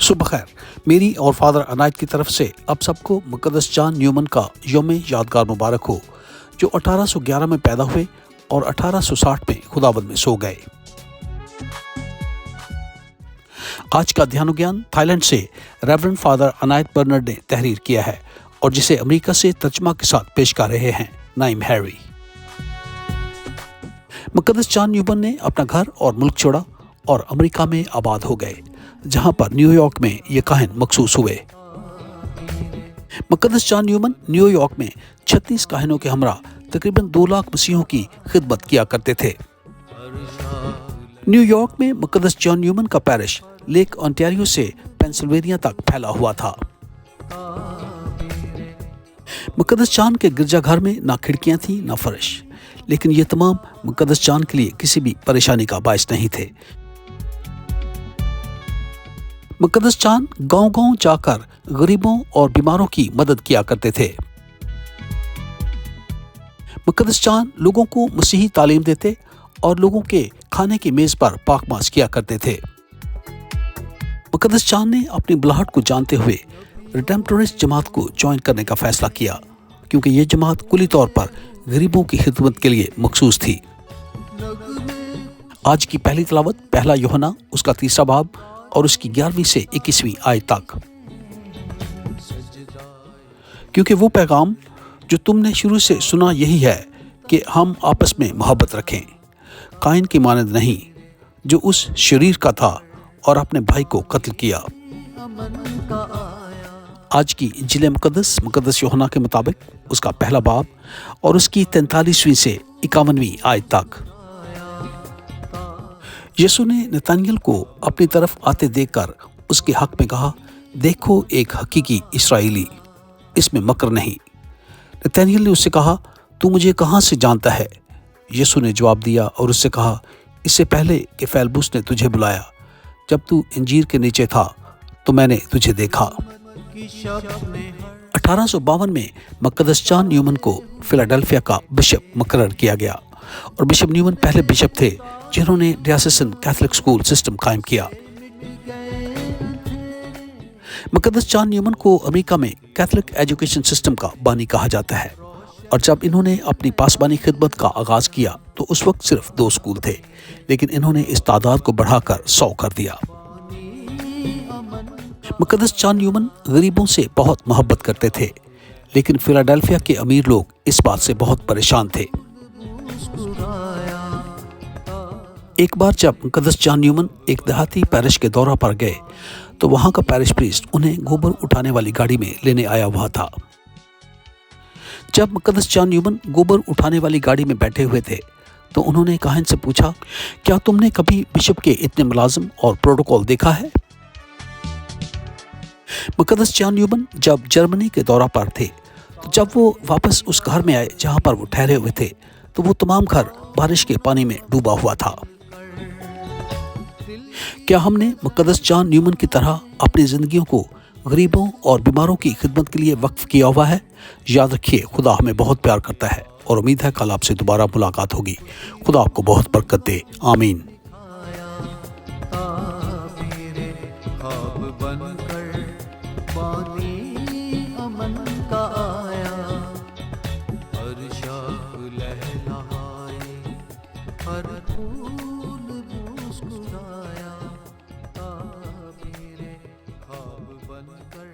सुबह खैर, मेरी और फादर अनायत की तरफ से आप सबको मुकद्दस जॉन न्यूमन का यौम यादगार मुबारक हो, जो 1811 में पैदा हुए और 1860 में खुदावंद में सो गए। आज का ध्यान ज्ञान थाईलैंड से रेवरेंड फादर अनायत बर्नर्ड ने तहरीर किया है और जिसे अमेरिका से तर्जमा के साथ पेश कर रहे हैं नाइम हैरी। मुकद्दस जॉन न्यूमन ने अपना घर और मुल्क छोड़ा और अमेरिका में आबाद हो गए, जहां पर न्यूयॉर्क में ये काहिन मखसूस हुए। मुकद्दस जॉन न्यूमन न्यूयॉर्क में 36 काहिनों के हमरा तकरीबन 2 लाख मसीहों की खिदमत किया करते थे। न्यूयॉर्क में मुकद्दस जॉन न्यूमन का पैरिश लेक ओंटारियो से पेंसिल्वेनिया तक फैला हुआ था। मुकद्दस जॉन के गिरजाघर में ना खिड़कियां थी ना फर्श, लेकिन ये तमाम मुकद्दस जॉन के लिए किसी भी परेशानी का बायस नहीं थे। मुकद्दस जॉन गांव-गांव जाकर गरीबों और बीमारों की मदद किया करते थे। मुकद्दस जॉन लोगों को मसीही तालीम देते और लोगों के खाने की मेज पर पाकमास किया करते थे। मुकद्दस जॉन ने अपनी बुलाहट को जानते हुए रिडेम्पटोरिस्ट जमात को ज्वाइन करने का फैसला किया, क्योंकि ये जमात कुली तौर पर गरीबों की खिदमत के लिए मखसूस थी। आज की पहली तिलावत पहला यूहन्ना उसका 3 बाब और उसकी 11वीं से 21वीं आयत तक। क्योंकि वो पैगाम जो तुमने शुरू से सुना यही है कि हम आपस में मोहब्बत रखें, काइन की मानद नहीं जो उस शरीर का था और अपने भाई को कत्ल किया। आज की इंजील मुकद्दस यूहन्ना के मुताबिक उसका पहला बाब और उसकी 43वीं से 51वीं आयत तक। यीशु ने नतानियल को अपनी तरफ आते देखकर उसके हक में कहा, देखो एक हकीकी इस्राएली, इसमें मकर नहीं। नतानियल ने उससे कहा, तू मुझे कहाँ से जानता है? यीशु ने जवाब दिया और उससे कहा, इससे पहले कि फैलबूस ने तुझे बुलाया, जब तू अंजीर के नीचे था तो मैंने तुझे देखा। 1852 में मुकद्दस जॉन न्यूमन को फिलाडेल्फिया का बिशप मुकर्रर किया गया और बिशप न्यूमन पहले बिशप थे जिन्होंने डियोसीजन कैथोलिक स्कूल सिस्टम कायम किया। मुकद्दस जॉन न्यूमन को अमेरिका में कैथोलिक एजुकेशन सिस्टम का बानी कहा जाता है और जब इन्होंने अपनी पासबानी खिदमत का आगाज किया तो उस वक्त सिर्फ 2 स्कूल थे, लेकिन इन्होंने इस तादाद को बढ़ाकर 100 कर दिया। मुकद्दस जॉन न्यूमन गरीबों से बहुत मोहब्बत करते थे, लेकिन फिलाडेल्फिया के अमीर लोग इस बात से बहुत परेशान थे। एक बार जब मुकद्दस जॉन न्यूमन एक देहाती पैरिश के दौरा पर गए तो वहां का पैरिश प्रीस्ट उन्हें गोबर उठाने वाली गाड़ी में लेने आया हुआ था। जब मुकद्दस जॉन न्यूमन गोबर उठाने वाली गाड़ी में बैठे हुए थे तो उन्होंने काहिन से पूछा, क्या तुमने कभी बिशप के इतने मुलाजिम और प्रोटोकॉल देखा है? मुकद्दस जॉन न्यूमन जब जर्मनी के दौरा पर थे तो जब वो वापस उस घर में आए जहां पर वो ठहरे हुए थे तो वो तमाम घर बारिश के पानी में डूबा हुआ था। क्या हमने मुकद्दस जॉन न्यूमन की तरह अपनी जिंदगियों को गरीबों और बीमारों की खिदमत के लिए वक्फ किया हुआ है? याद रखिए, खुदा हमें बहुत प्यार करता है और उम्मीद है कल आपसे दोबारा मुलाकात होगी। खुदा आपको बहुत बरकत दे। आमीन। हर फूल मुस्कुराया, मेरे ख्वाब बनकर